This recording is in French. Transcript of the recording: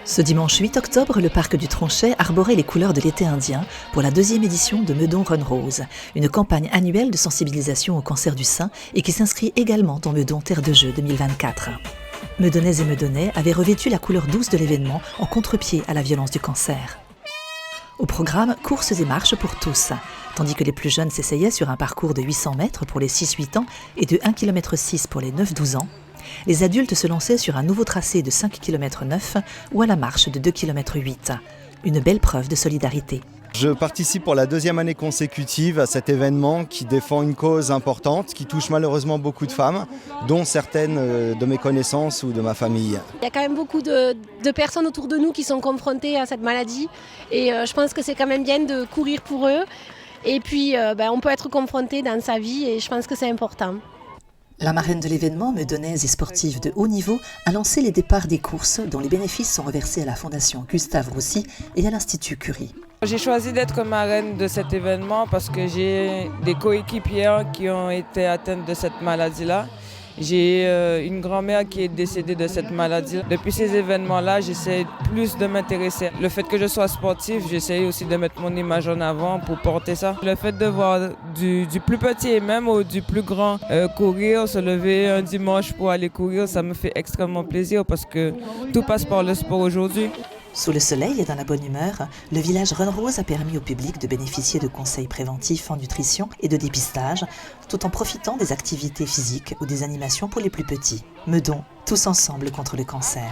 Ce dimanche 8 octobre, le parc du Tronchet arborait les couleurs de l'été indien pour la 2e édition de Meudon Run Rose, une campagne annuelle de sensibilisation au cancer du sein et qui s'inscrit également dans Meudon Terre de Jeux 2024. Meudonnaises et Meudonnais avaient revêtu la couleur douce de l'événement en contre-pied à la violence du cancer. Au programme, courses et marches pour tous, tandis que les plus jeunes s'essayaient sur un parcours de 800 mètres pour les 6-8 ans et de 1,6 km pour les 9-12 ans. Les adultes se lançaient sur un nouveau tracé de 5 km 9 ou à la marche de 2 km 8. Une belle preuve de solidarité. Je participe pour la 2e année consécutive à cet événement qui défend une cause importante, qui touche malheureusement beaucoup de femmes, dont certaines de mes connaissances ou de ma famille. Il y a quand même beaucoup de personnes autour de nous qui sont confrontées à cette maladie et je pense que c'est quand même bien de courir pour eux. Et puis on peut être confronté dans sa vie et je pense que c'est important. La marraine de l'événement, meudonnaise et sportive de haut niveau, a lancé les départs des courses dont les bénéfices sont reversés à la Fondation Gustave Roussy et à l'Institut Curie. J'ai choisi d'être marraine de cet événement parce que j'ai des coéquipières qui ont été atteintes de cette maladie-là. J'ai une grand-mère qui est décédée de cette maladie. Depuis ces événements-là, j'essaie plus de m'intéresser. Le fait que je sois sportif, j'essaie aussi de mettre mon image en avant pour porter ça. Le fait de voir du plus petit et même du plus grand courir, se lever un dimanche pour aller courir, ça me fait extrêmement plaisir parce que tout passe par le sport aujourd'hui. Sous le soleil et dans la bonne humeur, le village Run Rose a permis au public de bénéficier de conseils préventifs en nutrition et de dépistage, tout en profitant des activités physiques ou des animations pour les plus petits. Meudon, tous ensemble contre le cancer.